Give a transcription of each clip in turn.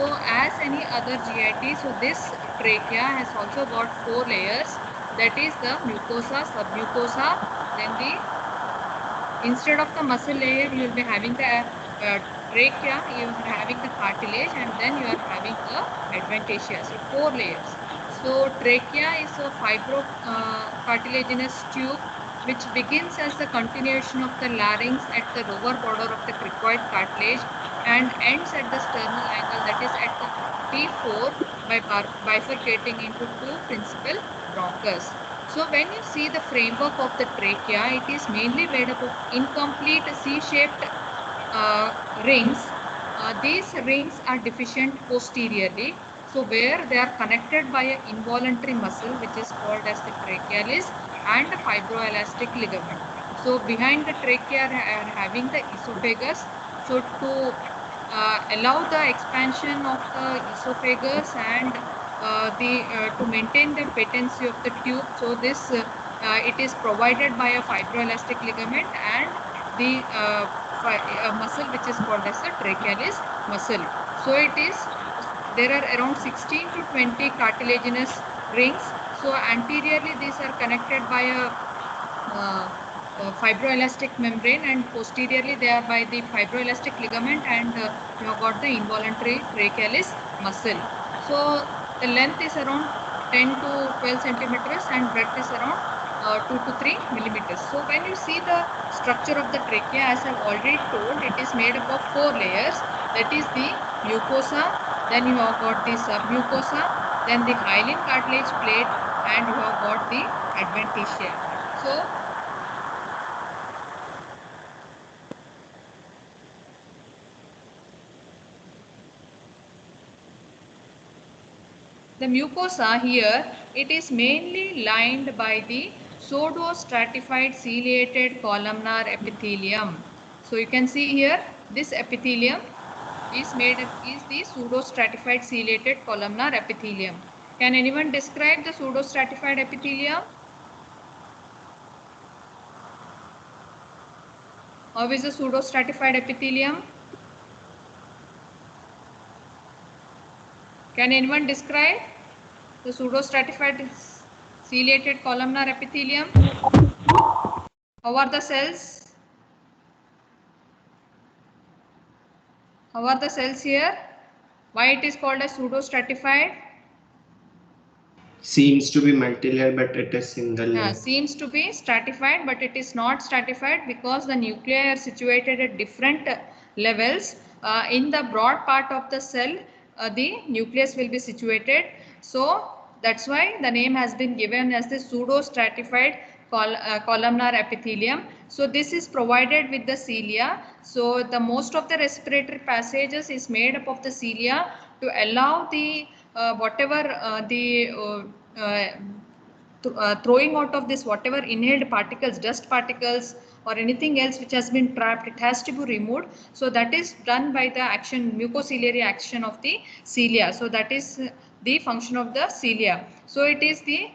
So as any other GIT, so this trachea has also got 4 layers. That is the mucosa, submucosa, then the instead of the muscle layer, you will be having the trachea, you are having the cartilage, and then you are having the adventitia. So 4 layers. So trachea is a fibro cartilaginous tube which begins as the continuation of the larynx at the lower border of the cricoid cartilage and ends at the sternal angle, that is at the T4, by bifurcating into 2 principal bronchus. So when you see the framework of the trachea, it is mainly made up of incomplete C-shaped rings. These rings are deficient posteriorly. So where they are connected by an involuntary muscle which is called as the trachealis and the fibroelastic ligament. So behind the trachea are having the esophagus. So to allow the expansion of the esophagus and to maintain the patency of the tube, so this it is provided by a fibroelastic ligament and the muscle which is called as the trachealis muscle. So it is, there are around 16 to 20 cartilaginous rings. So anteriorly these are connected by a fibroelastic membrane, and posteriorly they are by the fibroelastic ligament, and you have got the involuntary trachealis muscle. So the length is around 10 to 12 centimeters and breadth is around 2 to 3 millimeters. So when you see the structure of the trachea, as I've already told, it is made up of 4 layers. That is the mucosa, then you have got the submucosa, then the hyaline cartilage plate, and you have got the adventitia. So the mucosa here, it is mainly lined by the pseudostratified ciliated columnar epithelium. So you can see here, this epithelium is the pseudostratified ciliated columnar epithelium. Can anyone describe the pseudostratified epithelium? How is the pseudostratified epithelium? Can anyone describe the pseudostratified ciliated columnar epithelium? How are the cells? How are the cells here? Why it is called as pseudostratified? Seems to be multilayer, but it is single layer. Seems to be stratified, but it is not stratified because the nuclei are situated at different levels. In the broad part of the cell, the nucleus will be situated. So that's why the name has been given as the pseudostratified columnar epithelium. So this is provided with the cilia. So the most of the respiratory passages is made up of the cilia to allow the whatever the throwing out of this whatever inhaled particles, dust particles or anything else which has been trapped, it has to be removed. So that is done by the action, mucociliary action of the cilia. So that is the function of the cilia. So it is the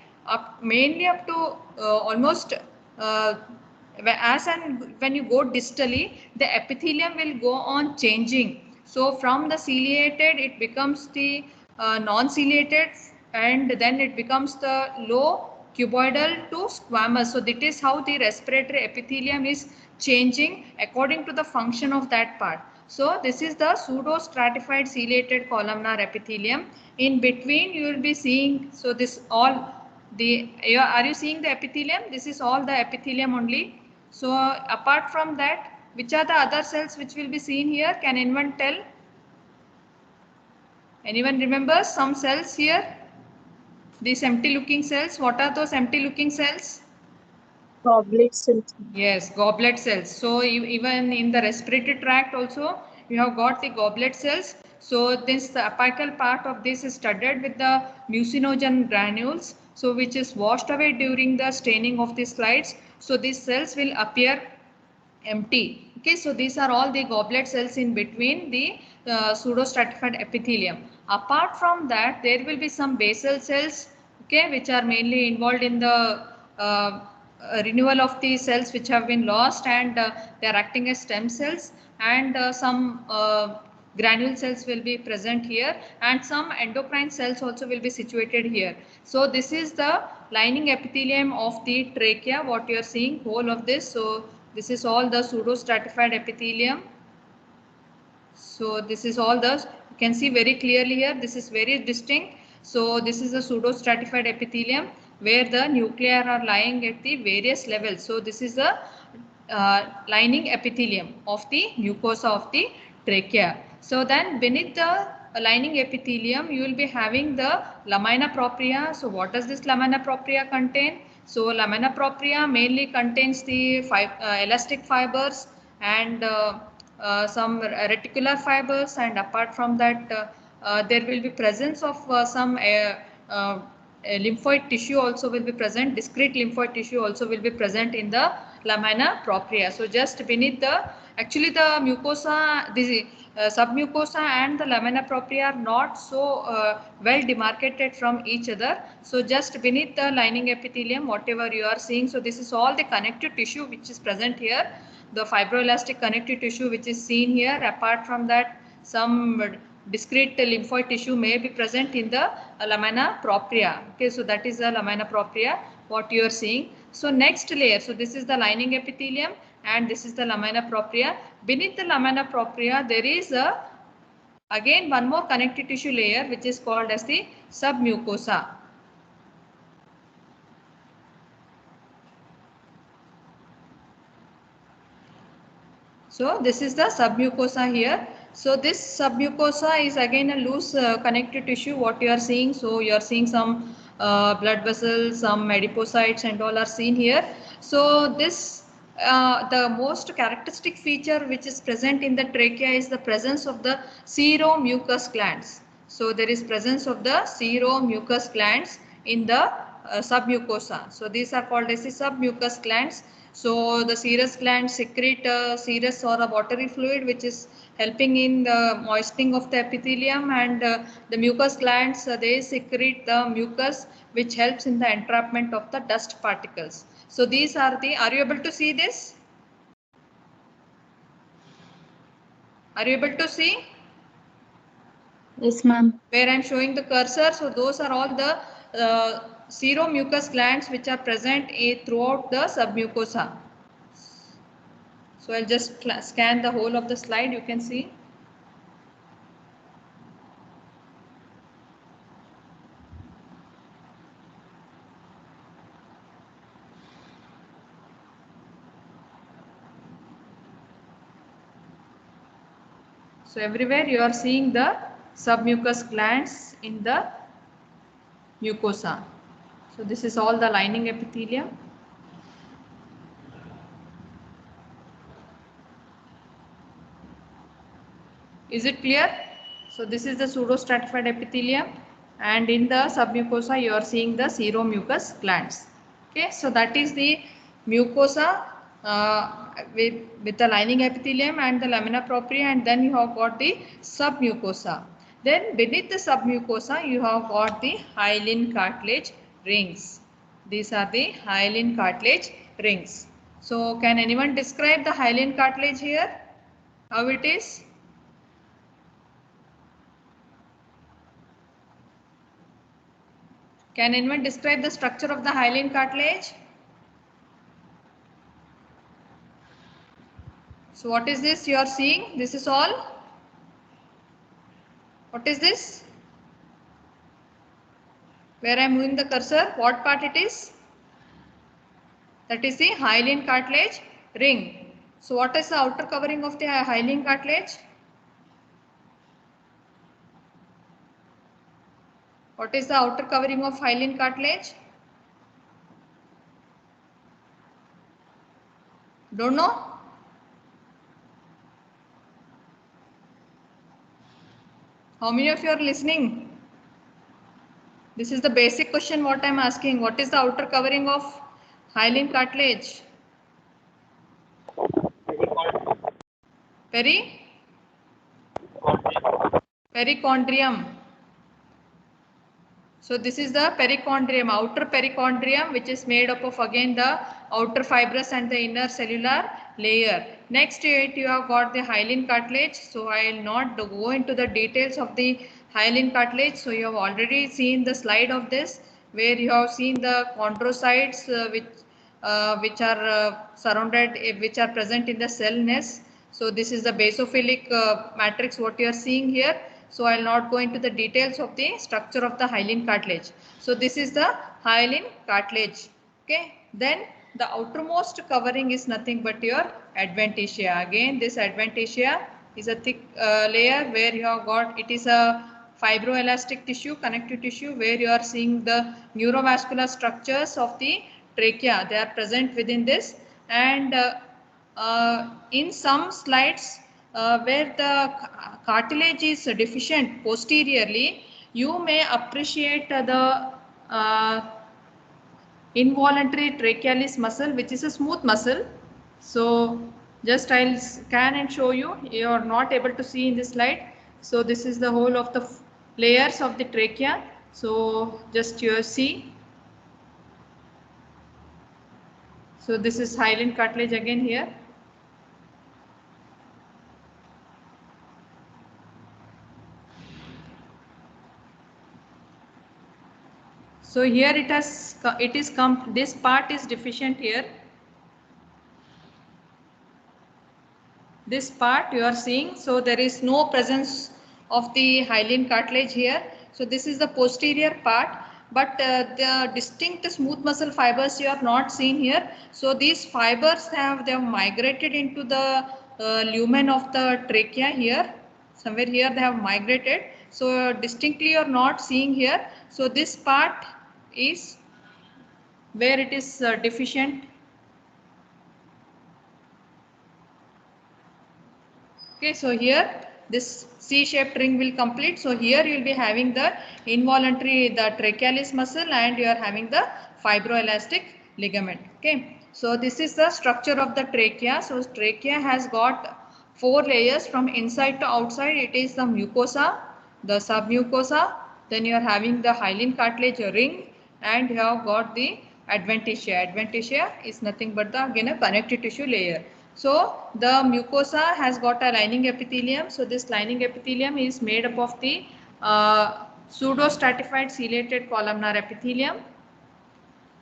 mainly up to almost as and when you go distally, the epithelium will go on changing. So from the ciliated, it becomes the non-ciliated, and then it becomes the low cuboidal to squamous. So that is how the respiratory epithelium is changing according to the function of that part. So this is the pseudo-stratified ciliated columnar epithelium. In between you will be seeing, so this all the, are you seeing the epithelium? This is all the epithelium only. So apart from that, which are the other cells which will be seen here? Can anyone tell? Anyone remembers some cells here? These empty looking cells, what are those empty looking cells? Goblet cells. Yes, goblet cells. So even in the respiratory tract also, you have got the goblet cells. So this, the apical part of this is studded with the mucinogen granules, so which is washed away during the staining of the slides. So these cells will appear empty. Okay, so these are all the goblet cells in between the pseudostratified epithelium. Apart from that, there will be some basal cells, okay, which are mainly involved in the renewal of the cells which have been lost, and they are acting as stem cells, and some granule cells will be present here, and some endocrine cells also will be situated here. So this is the lining epithelium of the trachea, what you are seeing, whole of this. So this is all the pseudostratified epithelium. So this is all the, you can see very clearly here, this is very distinct. So this is the pseudostratified epithelium where the nuclei are lying at the various levels. So this is the lining epithelium of the mucosa of the trachea. So then beneath the lining epithelium you will be having the lamina propria. So what does this lamina propria contain? So lamina propria mainly contains the elastic fibers and some reticular fibers, and apart from that there will be presence of some lymphoid tissue also will be present, discrete lymphoid tissue also will be present in the lamina propria. So just beneath the, actually the mucosa, the submucosa and the lamina propria are not so well demarcated from each other. So just beneath the lining epithelium, whatever you are seeing, so this is all the connective tissue which is present here, the fibroelastic connective tissue which is seen here. Apart from that, some discrete lymphoid tissue may be present in the lamina propria. Okay, so that is the lamina propria what you are seeing. So next layer, so this is the lining epithelium and this is the lamina propria. Beneath the lamina propria there is a again one more connective tissue layer which is called as the submucosa. So this is the submucosa here. So this submucosa is again a loose connective tissue what you are seeing. So you are seeing some blood vessels, some adipocytes and all are seen here. So this the most characteristic feature which is present in the trachea is the presence of the seromucous glands. So there is presence of the seromucous glands in the submucosa. So these are called as the submucous glands. So the serous glands secrete serous or a watery fluid which is helping in the moistening of the epithelium, and the mucous glands they secrete the mucus which helps in the entrapment of the dust particles. So these are the, are you able to see this? Are you able to see? Yes, ma'am. Where I am showing the cursor, so those are all the seromucous glands which are present throughout the submucosa. So I'll just scan the whole of the slide, you can see. So everywhere you are seeing the submucous glands in the mucosa. So this is all the lining epithelium. Is it clear? So this is the pseudostratified epithelium, and in the submucosa you are seeing the seromucous glands. Okay, so that is the mucosa with the lining epithelium and the lamina propria, and then you have got the submucosa. Then beneath the submucosa you have got the hyaline cartilage rings. These are the hyaline cartilage rings. So can anyone describe the hyaline cartilage here? How it is? Can anyone describe the structure of the hyaline cartilage? So what is this you are seeing? This is all? What is this? Where I am moving the cursor, what part it is? That is the hyaline cartilage ring. So what is the outer covering of the hyaline cartilage? What is the outer covering of hyaline cartilage? Don't know? How many of you are listening? This is the basic question what I am asking. What is the outer covering of hyaline cartilage? Perichondrium. So this is the perichondrium, outer perichondrium, which is made up of again the outer fibrous and the inner cellular, layer. Next to it you have got the hyaline cartilage. So I will not go into the details of the hyaline cartilage. So you have already seen the slide of this where you have seen the chondrocytes which are surrounded, which are present in the cell nest. So this is the basophilic matrix what you are seeing here. So I will not go into the details of the structure of the hyaline cartilage. So this is the hyaline cartilage. Okay, then the outermost covering is nothing but your adventitia. Again, this adventitia is a thick layer where you have got, it is a fibroelastic tissue, connective tissue, where you are seeing the neurovascular structures of the trachea. They are present within this, and in some slides where the cartilage is deficient posteriorly, you may appreciate the involuntary trachealis muscle, which is a smooth muscle. So just I'll scan and show you. You are not able to see in this slide. So this is the whole of the layers of the trachea. So just you see. So this is hyaline cartilage again here. So here it is come, this part is deficient here. This part you are seeing, so there is no presence of the hyaline cartilage here. So this is the posterior part, but the distinct smooth muscle fibers you are not seeing here. So these fibers they have migrated into the lumen of the trachea here. Somewhere here they have migrated. So distinctly you are not seeing here. So this part is where it is deficient. Okay, so here this C-shaped ring will complete. So here you will be having the involuntary, the trachealis muscle, and you are having the fibroelastic ligament. Okay, so this is the structure of the trachea. So trachea has got 4 layers from inside to outside. It is the mucosa, the submucosa, then you are having the hyaline cartilage ring, and you have got the adventitia. Adventitia is nothing but the again a connective tissue layer. So the mucosa has got a lining epithelium. So this lining epithelium is made up of the pseudostratified ciliated columnar epithelium.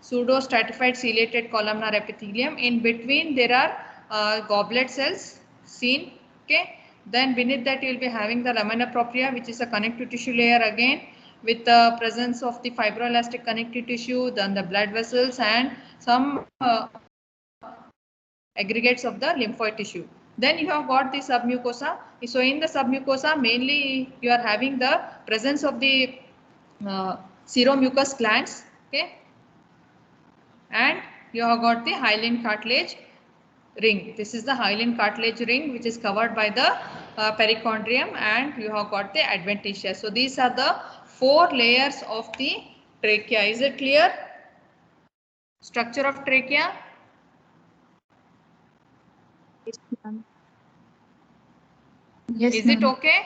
Pseudostratified ciliated columnar epithelium. In between there are goblet cells seen. Okay. Then beneath that you will be having the lamina propria, which is a connective tissue layer again, with the presence of the fibroelastic connective tissue, then the blood vessels, and some aggregates of the lymphoid tissue. Then you have got the submucosa. So in the submucosa mainly you are having the presence of the seromucous glands. Okay, and you have got the hyaline cartilage ring. This is the hyaline cartilage ring which is covered by the perichondrium, and you have got the adventitia. So these are the 4 layers of the trachea. Is it clear? Structure of trachea. Yes, ma'am. Yes, Is it ma'am. okay?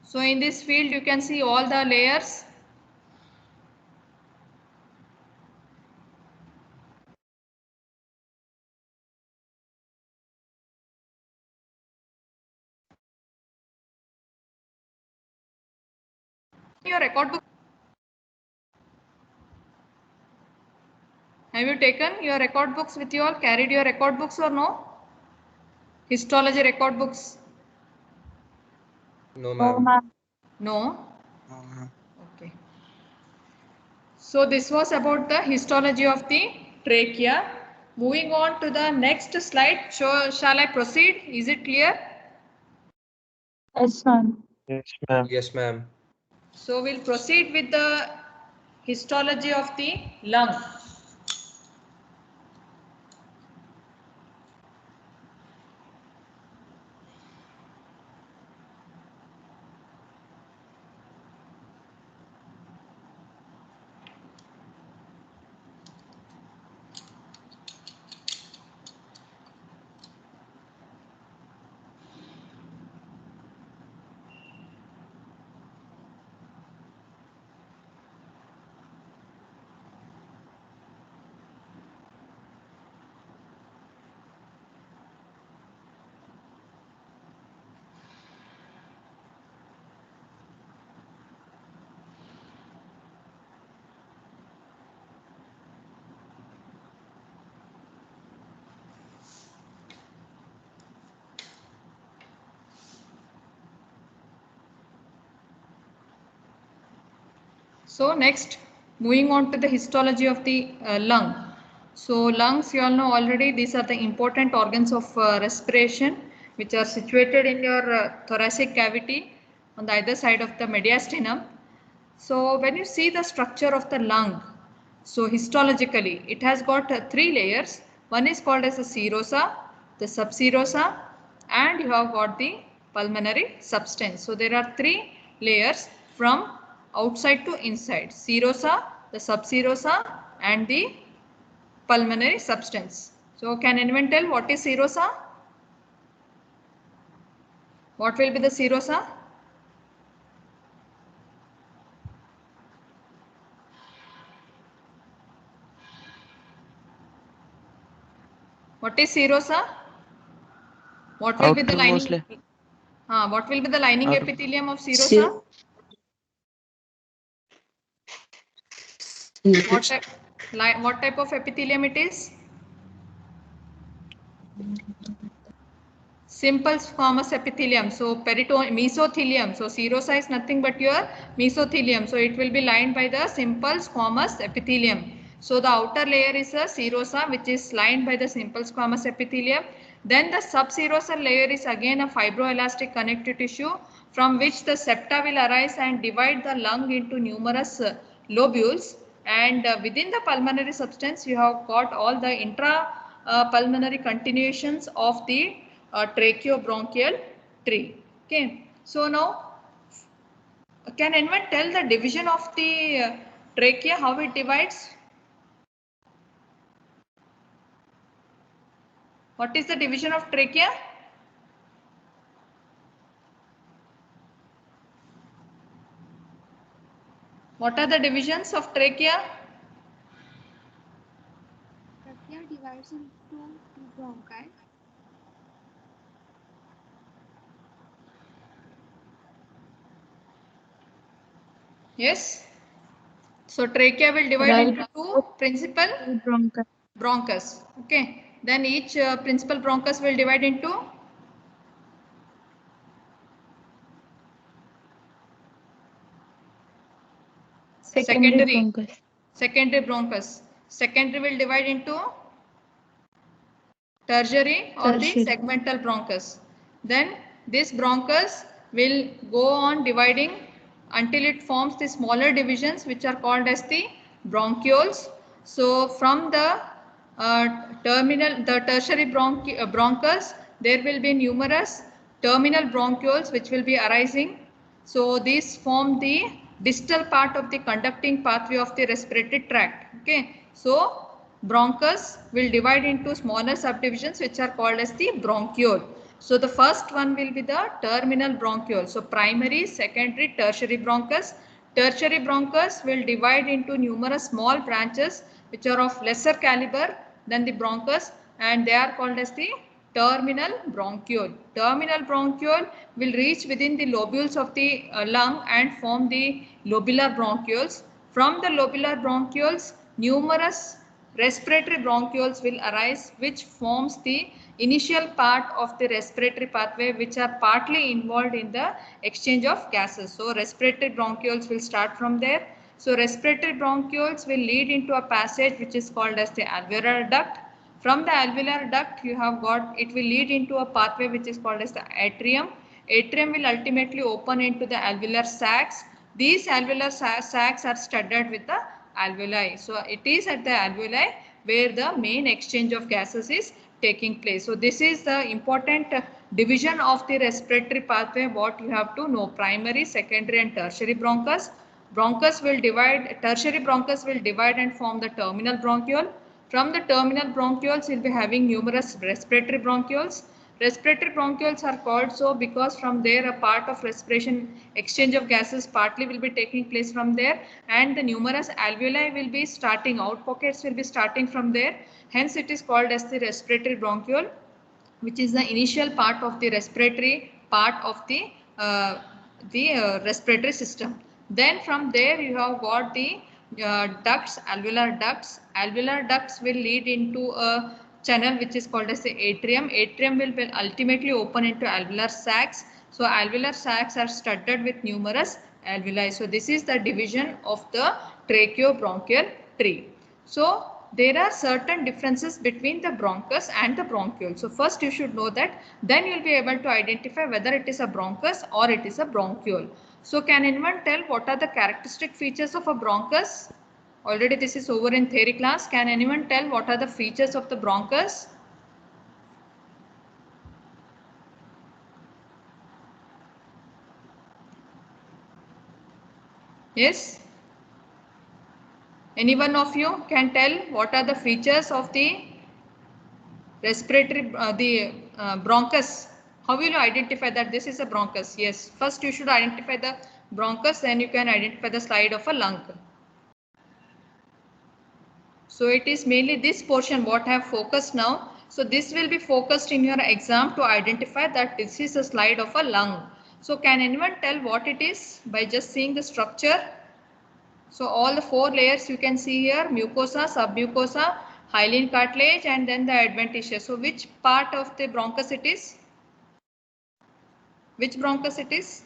So in this field you can see all the layers. Your record book. Have you taken your record books with you all? Carried your record books or no? Histology record books? No, Oh, ma'am. ma'am. No? Okay. So this was about the histology of the trachea. Moving on to the next slide. So shall I proceed? Is it clear? Yes, ma'am. Yes, ma'am. Yes, ma'am. So we'll proceed with the histology of the lung. So next, moving on to the histology of the lung. So lungs, you all know already, these are the important organs of respiration, which are situated in your thoracic cavity on the either side of the mediastinum. So when you see the structure of the lung, so histologically, it has got three layers. One is called as the serosa, the subserosa, and you have got the pulmonary substance. So there are three layers from outside to inside: serosa, the subserosa, and the pulmonary substance. So can anyone tell what is serosa? What will be the serosa? What is serosa? What will be the Outermost lining? layer. What will be the lining Outer- epithelium of serosa? What type of epithelium it is? Simple squamous epithelium. So mesothelium. So serosa is nothing but your mesothelium. So it will be lined by the simple squamous epithelium. So the outer layer is a serosa, which is lined by the simple squamous epithelium. Then the subserosal layer is again a fibroelastic connective tissue from which the septa will arise and divide the lung into numerous lobules. And within the pulmonary substance, you have got all the intra pulmonary continuations of the tracheobronchial tree. Okay, so now can anyone tell the division of the trachea, how it divides? What is the division of trachea? What are the divisions of trachea? Trachea divides into two bronchi. Yes. So trachea will divide Right. into two principal Bronchi. bronchus. Okay. Then each principal bronchus will divide into secondary bronchus. secondary bronchus. Secondary will divide into tertiary or the Tertiary. segmental bronchus. Then this bronchus will go on dividing until it forms the smaller divisions, which are called as the bronchioles. So from the tertiary bronchus, there will be numerous terminal bronchioles which will be arising. So these form the distal part of the conducting pathway of the respiratory tract. Okay, so bronchus will divide into smaller subdivisions which are called as the bronchiole. So the first one will be the terminal bronchiole. So primary, secondary, tertiary bronchus. Tertiary bronchus will divide into numerous small branches which are of lesser caliber than the bronchus, and they are called as the terminal bronchiole. Terminal bronchiole will reach within the lobules of the lung and form the lobular bronchioles. From the lobular bronchioles, numerous respiratory bronchioles will arise, which forms the initial part of the respiratory pathway, which are partly involved in the exchange of gases. So respiratory bronchioles will start from there. So respiratory bronchioles will lead into a passage which is called as the alveolar duct. From the alveolar duct, you have got, it will lead into a pathway which is called as the atrium. Atrium will ultimately open into the alveolar sacs. These alveolar sacs are studded with the alveoli. So it is at the alveoli where the main exchange of gases is taking place. So this is the important division of the respiratory pathway, what you have to know: primary, secondary and tertiary bronchus. Tertiary bronchus will divide and form the terminal bronchiole. From the terminal bronchioles, we'll be having numerous respiratory bronchioles. Respiratory bronchioles are called so because from there a part of respiration exchange of gases partly will be taking place from there, and the numerous alveoli will be starting, out pockets will be starting from there. Hence it is called as the respiratory bronchiole, which is the initial part of the respiratory part of the respiratory system. Then from there you have got the ducts, alveolar ducts. Alveolar ducts will lead into a channel which is called as the atrium. Atrium will ultimately open into alveolar sacs. So alveolar sacs are studded with numerous alveoli. So this is the division of the tracheobronchial tree. So there are certain differences between the bronchus and the bronchiole. So first you should know that, then you will be able to identify whether it is a bronchus or it is a bronchiole. So can anyone tell what are the characteristic features of a bronchus? Already this is over in theory class. Can anyone tell what are the features of the bronchus? Yes? Any one of you can tell what are the features of the respiratory, bronchus? How will you identify that this is a bronchus? Yes, first you should identify the bronchus, then you can identify the slide of a lung. So it is mainly this portion what I have focused now. So this will be focused in your exam to identify that this is a slide of a lung. So can anyone tell what it is by just seeing the structure? So all the 4 layers you can see here: mucosa, submucosa, hyaline cartilage, and then the adventitious. So which part of the bronchus it is? Which bronchus it is?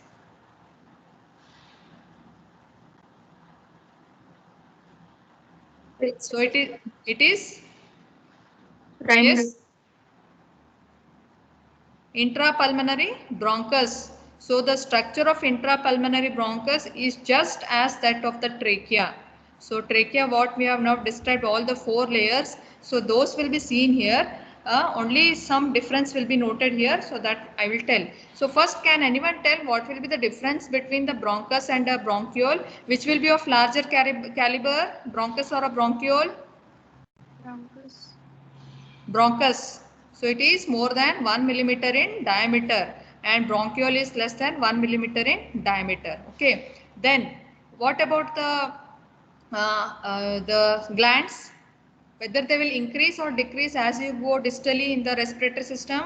So it is yes, intrapulmonary bronchus. So the structure of intrapulmonary bronchus is just as that of the trachea. So trachea, what we have now described, all the 4 layers. So those will be seen here. Only some difference will be noted here, so that I will tell. So first, can anyone tell what will be the difference between the bronchus and a bronchiole? Which will be of larger caliber, bronchus or a bronchiole? Bronchus. Bronchus. So it is more than 1 millimeter in diameter, and bronchiole is less than 1 millimeter in diameter. Okay. Then what about the glands? Whether they will increase or decrease as you go distally in the respiratory system?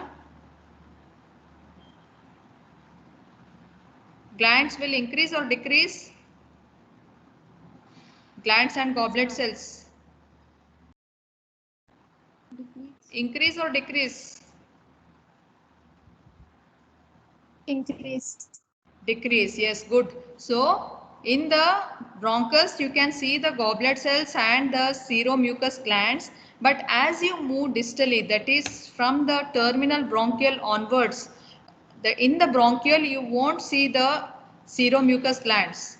Glands will increase or decrease? Glands and goblet cells. Decrease. Increase or decrease? Increase. Decrease, yes, good. So in the bronchus you can see the goblet cells and the seromucous glands, but as you move distally, that is from the terminal bronchial onwards, in the bronchiole you won't see the seromucous glands.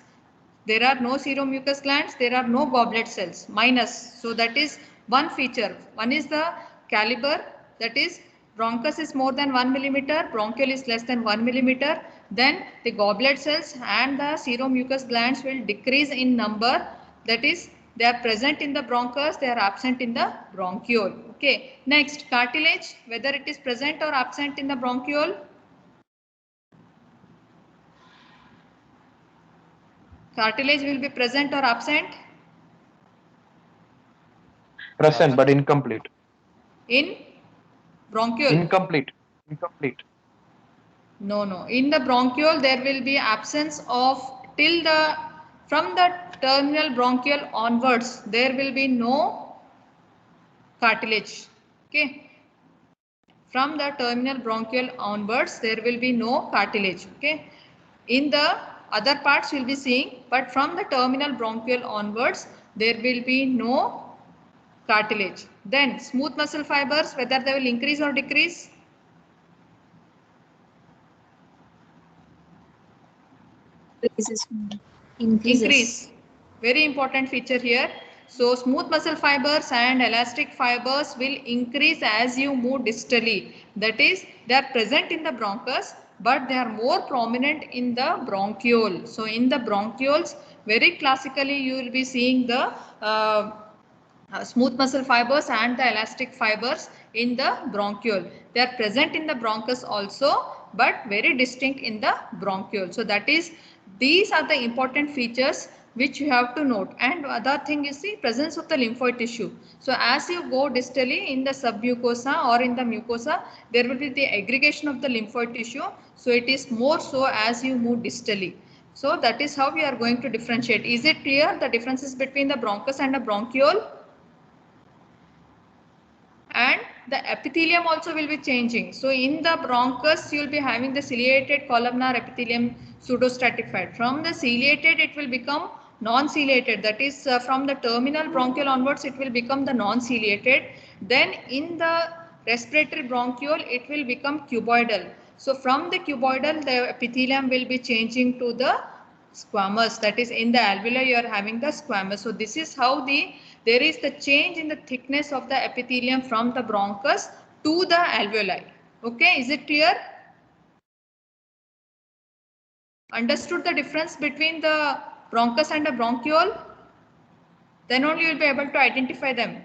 There are no seromucous glands, there are no goblet cells, minus. So that is one feature. One is the caliber, that is bronchus is more than 1 millimeter, bronchiole is less than 1 millimeter. Then the goblet cells and the seromucous glands will decrease in number, that is they are present in the bronchus, they are absent in the bronchiole. Okay. Next, cartilage, whether it is present or absent in the bronchiole. Cartilage will be present or absent? Present but incomplete. In bronchiole? Incomplete. No. In the bronchiole, there will be absence of from the terminal bronchial onwards, there will be no cartilage. Okay. From the terminal bronchial onwards, there will be no cartilage. Okay. In the other parts you will be seeing, but from the terminal bronchial onwards, there will be no cartilage. Then smooth muscle fibers, whether they will increase or decrease? Increase. Very important feature here. So smooth muscle fibers and elastic fibers will increase as you move distally. That is, they are present in the bronchus, but they are more prominent in the bronchiole. So in the bronchioles, very classically you will be seeing the smooth muscle fibers and the elastic fibers in the bronchiole. They are present in the bronchus also, but very distinct in the bronchiole. So that is, these are the important features which you have to note. And other thing is the presence of the lymphoid tissue. So as you go distally in the submucosa or in the mucosa, there will be the aggregation of the lymphoid tissue. So it is more so as you move distally. So that is how we are going to differentiate. Is it clear, the differences between the bronchus and the bronchiole? And the epithelium also will be changing. So in the bronchus, you will be having the ciliated columnar epithelium pseudostratified. From the ciliated, it will become non-ciliated. That is, from the terminal bronchiole onwards, it will become the non-ciliated. Then in the respiratory bronchiole, it will become cuboidal. So from the cuboidal, the epithelium will be changing to the squamous. That is, in the alveoli you are having the squamous. So this is how there is the change in the thickness of the epithelium from the bronchus to the alveoli. Okay, is it clear? Understood the difference between the bronchus and the bronchiole? Then only you will be able to identify them.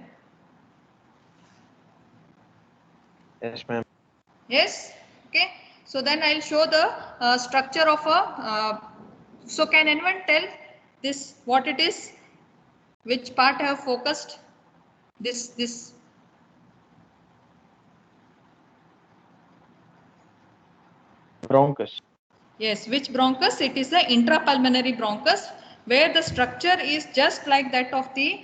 Yes, ma'am. Yes. Okay. So then I'll show the structure of a. So can anyone tell this what it is? Which part I have focused? This. Bronchus. Yes, which bronchus? It is the intrapulmonary bronchus, where the structure is just like that of the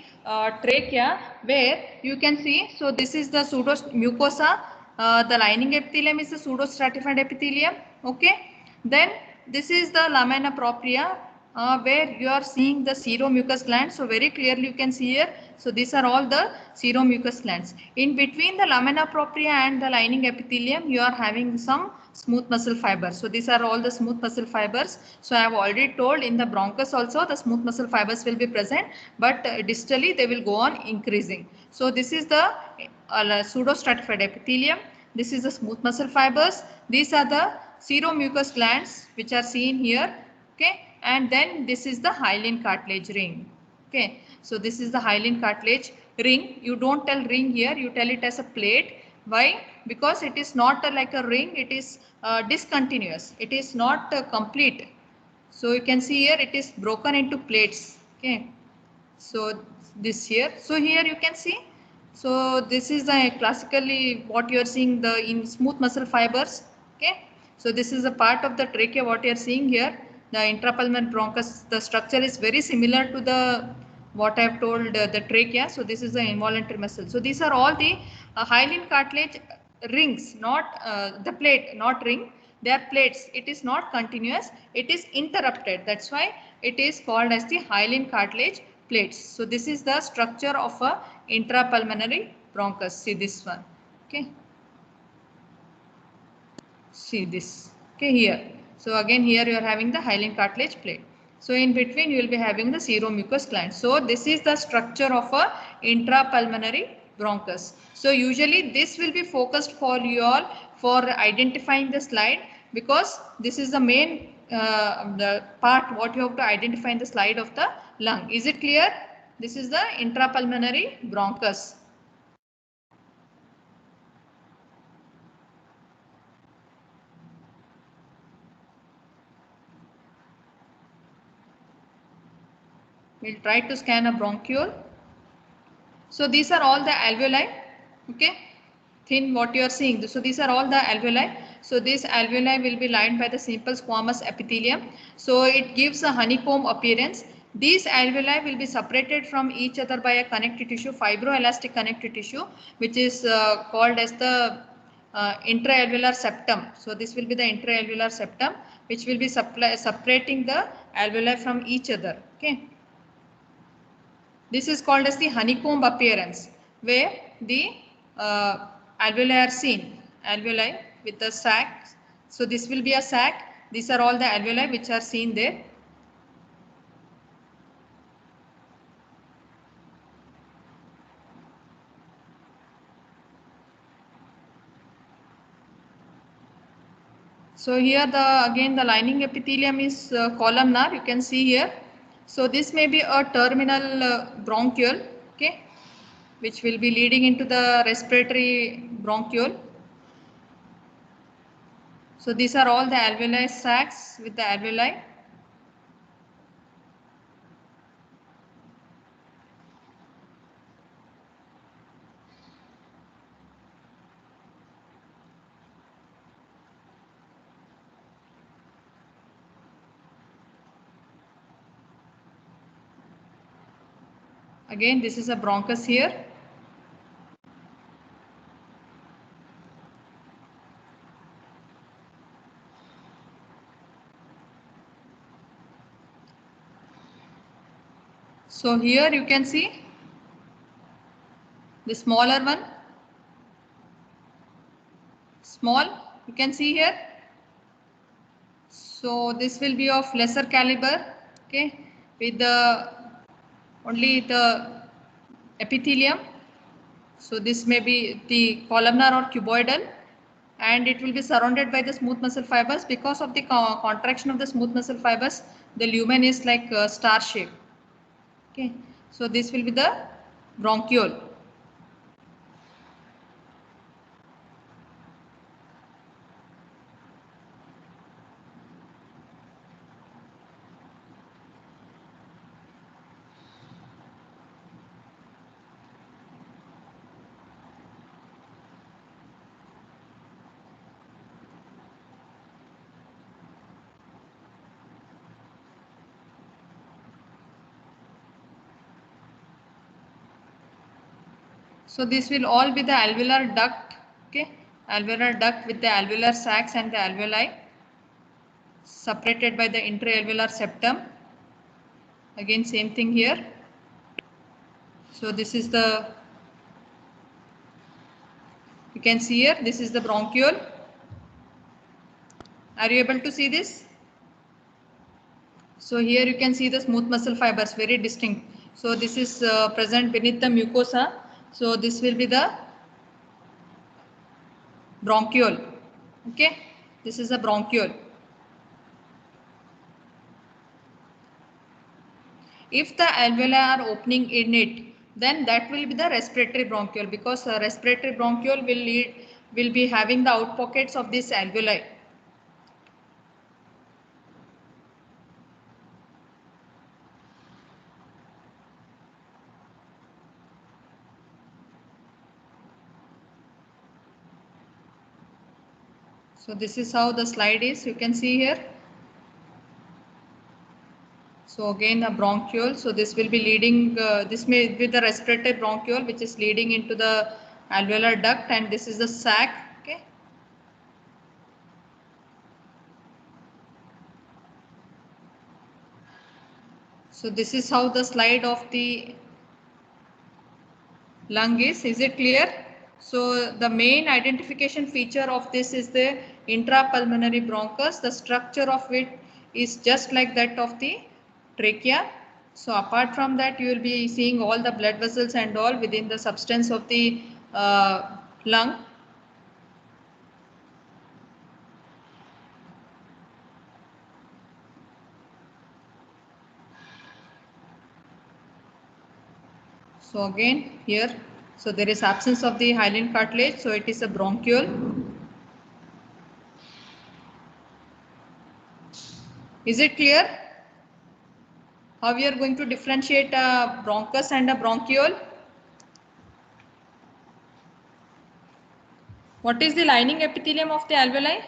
trachea, where you can see. So this is the pseudo mucosa. The lining epithelium is the pseudostratified epithelium. Okay. Then this is the lamina propria, where you are seeing the seromucous glands. So very clearly you can see here. So these are all the seromucous glands. In between the lamina propria and the lining epithelium, you are having some smooth muscle fibers. So these are all the smooth muscle fibers. So I have already told in the bronchus also the smooth muscle fibers will be present, but distally they will go on increasing. So this is the pseudostratified epithelium. This is the smooth muscle fibers. These are the seromucous glands which are seen here. Okay, and then this is the hyaline cartilage ring. Okay, so this is the hyaline cartilage ring. You don't tell ring here, you tell it as a plate. Why? Because it is not like a ring, it is discontinuous. It is not complete. So you can see here it is broken into plates. Okay, so this here. So here you can see. So this is the classically what you are seeing the in smooth muscle fibers. Okay. So this is a part of the trachea what you are seeing here. The intrapulmonary bronchus, the structure is very similar to the what I have told the trachea. So this is the involuntary muscle. So these are all the hyaline cartilage rings, not the plate, not ring. They are plates. It is not continuous. It is interrupted. That's why it is called as the hyaline cartilage plates. So this is the structure of a intrapulmonary bronchus. See this one. Okay. See this. Okay, here. So again here you are having the hyaline cartilage plate. So in between you will be having the seromucous gland. So this is the structure of a intrapulmonary bronchus. So usually this will be focused for you all for identifying the slide, because this is the main the part what you have to identify in the slide of the lung. Is it clear? This is the intrapulmonary bronchus. We'll try to scan a bronchiole. So these are all the alveoli. Okay, thin what you are seeing. So these are all the alveoli. So this alveoli will be lined by the simple squamous epithelium. So it gives a honeycomb appearance. These alveoli will be separated from each other by a connective tissue, fibroelastic connective tissue, which is called as the intraalveolar septum. So this will be the intraalveolar septum, which will be separating the alveoli from each other. Okay. This is called as the honeycomb appearance, where the alveoli are seen, alveoli with the sac. So this will be a sac. These are all the alveoli which are seen there. So here again the lining epithelium is columnar. You can see here. So this may be a terminal bronchiole, okay, which will be leading into the respiratory bronchiole. So these are all the alveoli sacs with the alveoli. Again, this is a bronchus here. So here you can see the smaller one, small, you can see here. So this will be of lesser caliber, okay, with the only the epithelium. So this may be the columnar or cuboidal, and it will be surrounded by the smooth muscle fibers. Because of the contraction of the smooth muscle fibers, the lumen is like star shape. Okay, so this will be the bronchiole. So this will all be the alveolar duct, okay, alveolar duct with the alveolar sacs and the alveoli separated by the interalveolar septum. Again same thing here. So this is the, you can see here, this is the bronchiole. Are you able to see this? So here you can see the smooth muscle fibers, very distinct. So this is present beneath the mucosa. So this will be the bronchiole. Okay, this is a bronchiole. If the alveoli are opening in it, then that will be the respiratory bronchiole, because respiratory bronchiole will be having the out pockets of this alveoli. So this is how the slide is, you can see here. So again a bronchiole, so this will be leading, this may be the respiratory bronchiole which is leading into the alveolar duct, and this is the sac, okay. So this is how the slide of the lung is it clear? So the main identification feature of this is the intrapulmonary bronchus. The structure of it is just like that of the trachea. So apart from that, you will be seeing all the blood vessels and all within the substance of the lung. So again here, so there is absence of the hyaline cartilage, so it is a bronchiole. Is it clear? How we are going to differentiate a bronchus and a bronchiole? What is the lining epithelium of the alveoli?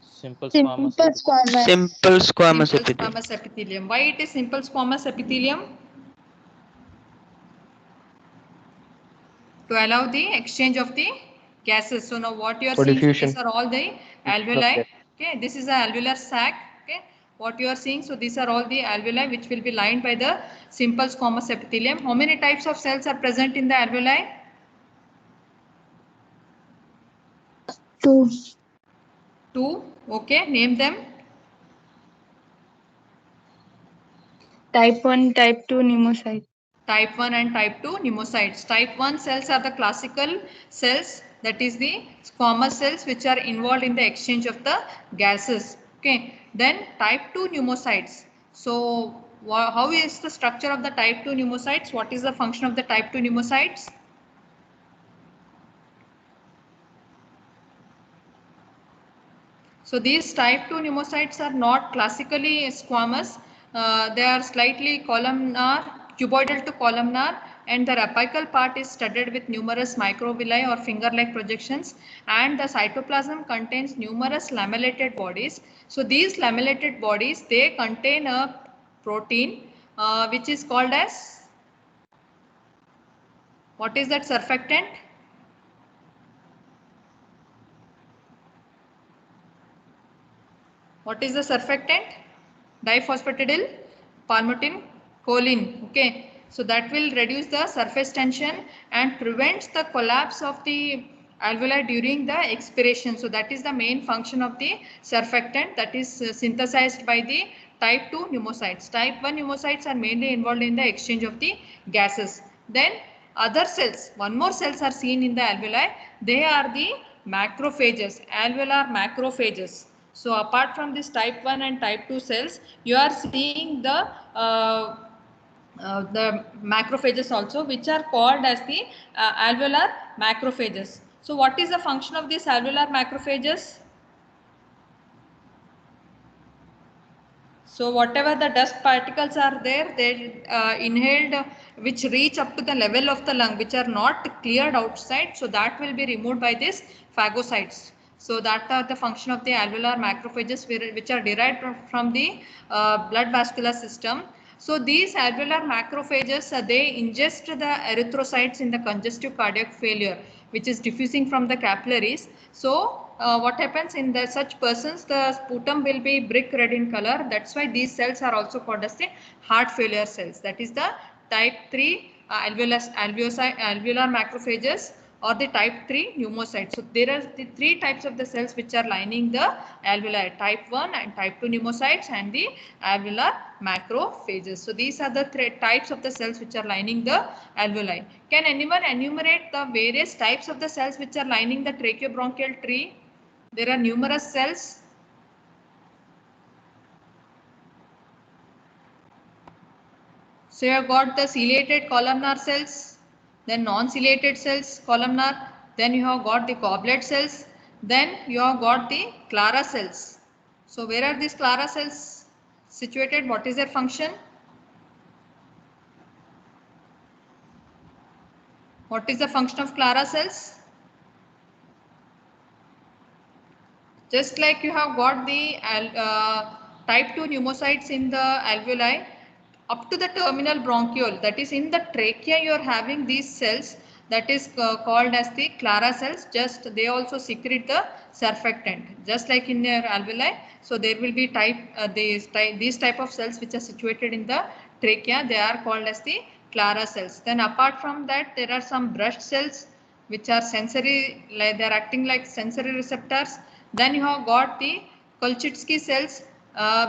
Simple Simple squamous. squamous. Simple squamous Simple epithelium. squamous epithelium. Why it is simple squamous epithelium? To allow the exchange of the gases. So now what you are For seeing, so diffusion. these are all the alveoli. Okay, this is the alveolar sac. Okay, what you are seeing, so these are all the alveoli which will be lined by the simple squamous epithelium. How many types of cells are present in the alveoli? Two. Two. Okay, name them. Type 1, type 2 pneumocyte. Type 1 and type 2 pneumocytes. Type 1 cells are the classical cells, that is the squamous cells which are involved in the exchange of the gases. Okay. Then type 2 pneumocytes. So how is the structure of the type 2 pneumocytes? What is the function of the type 2 pneumocytes? So these type 2 pneumocytes are not classically squamous. They are slightly columnar, cuboidal to columnar, and their apical part is studded with numerous microvilli or finger-like projections, and the cytoplasm contains numerous lamellated bodies. So these lamellated bodies, they contain a protein which is called as, what is that surfactant? What is the surfactant? Diphosphatidylcholine, okay. So that will reduce the surface tension and prevents the collapse of the alveoli during the expiration. So that is the main function of the surfactant that is synthesized by the type 2 pneumocytes. Type 1 pneumocytes are mainly involved in the exchange of the gases. Then other cells, one more cells are seen in the alveoli. They are the macrophages, alveolar macrophages. So apart from this type 1 and type 2 cells, you are seeing the macrophages also, which are called as the alveolar macrophages. So what is the function of these alveolar macrophages? So whatever the dust particles are there, they inhaled, which reach up to the level of the lung, which are not cleared outside. So that will be removed by these phagocytes. So that are the function of the alveolar macrophages, which are derived from the blood vascular system. So these alveolar macrophages, they ingest the erythrocytes in the congestive cardiac failure, which is diffusing from the capillaries. So what happens in such persons, the sputum will be brick red in color. That's why these cells are also called as the heart failure cells. That is the type 3 alveolar macrophages or the type 3 pneumocytes. So there are the three types of the cells which are lining the alveoli, type 1 and type 2 pneumocytes and the alveolar macrophages. So these are the types of the cells which are lining the alveoli. Can anyone enumerate the various types of the cells which are lining the tracheobronchial tree? There are numerous cells. So you have got the ciliated columnar cells, then non-ciliated cells columnar, then you have got the goblet cells, then you have got the Clara cells. So where are these Clara cells situated? What is their function? What is the function of Clara cells? Just like you have got the type 2 pneumocytes in the alveoli, up to the terminal bronchiole, that is in the trachea, you are having these cells that is called as the Clara cells. Just they also secrete the surfactant, just like in their alveoli. So there will be these type of cells which are situated in the trachea. They are called as the Clara cells. Then apart from that, there are some brushed cells which are sensory, like they are acting like sensory receptors. Then you have got the Kolchitsky cells,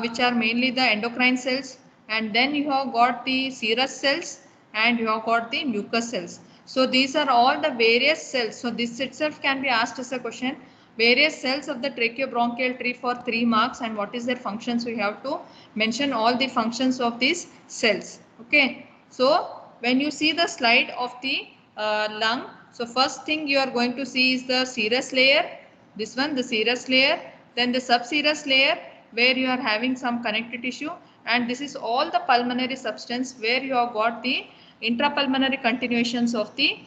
which are mainly the endocrine cells, and then you have got the serous cells and you have got the mucus cells. So these are all the various cells. So this itself can be asked as a question. Various cells of the tracheobronchial tree for 3 marks, and what is their functions? We have to mention all the functions of these cells. Okay. So when you see the slide of the lung, so first thing you are going to see is the serous layer. This one, the serous layer, then the subserous layer where you are having some connective tissue, and this is all the pulmonary substance where you have got the intrapulmonary continuations of the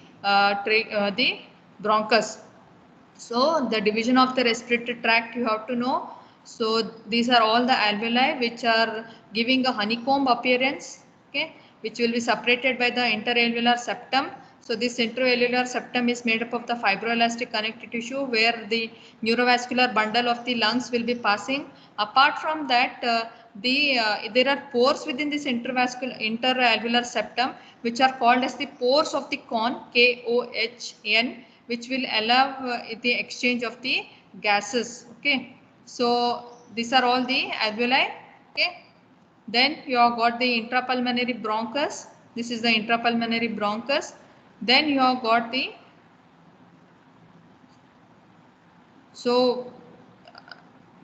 bronchus. So the division of the respiratory tract you have to know. So these are all the alveoli which are giving a honeycomb appearance, okay, which will be separated by the interalveolar septum. So this interalveolar septum is made up of the fibroelastic connective tissue where the neurovascular bundle of the lungs will be passing. Apart from that, there are pores within this interalveolar septum which are called as the pores of the Kohn, Kohn, which will allow the exchange of the gases. Okay, so these are all the alveoli. Okay, then you have got the intrapulmonary bronchus. This is the intrapulmonary bronchus. Then you have got the, so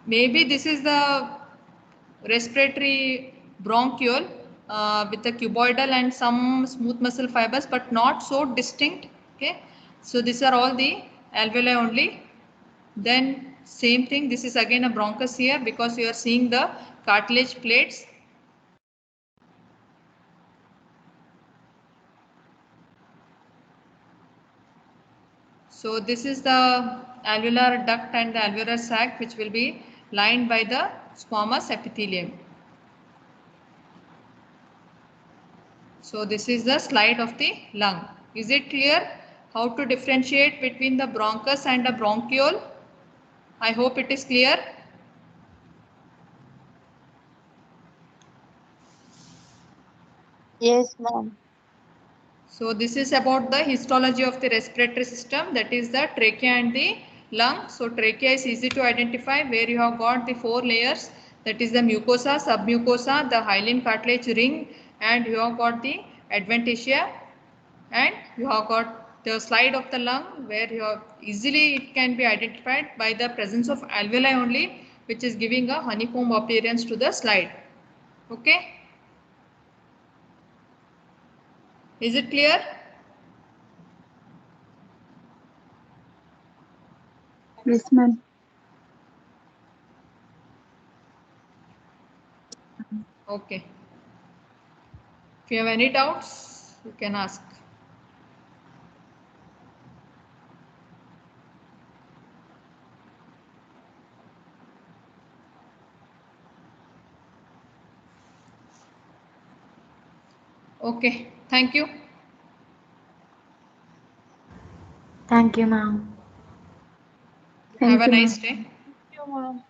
maybe this is the respiratory bronchiole with the cuboidal and some smooth muscle fibers, but not so distinct. Okay, so these are all the alveoli only. Then same thing, this is again a bronchus here because you are seeing the cartilage plates. So this is the alveolar duct and the alveolar sac which will be lined by the squamous epithelium. So this is the slide of the lung. Is it clear how to differentiate between the bronchus and the bronchiole? I hope it is clear. Yes, ma'am. So this is about the histology of the respiratory system, that is the trachea and the lung. So trachea is easy to identify, where you have got the 4 layers, that is the mucosa, submucosa, the hyaline cartilage ring, and you have got the adventitia, and you have got the slide of the lung, where you have easily it can be identified by the presence of alveoli only, which is giving a honeycomb appearance to the slide. Okay, is it clear? Yes, ma'am. Okay, if you have any doubts, you can ask. Okay, thank you. Thank you, ma'am. Have Thank a you, nice ma'am. day. Thank you, ma'am.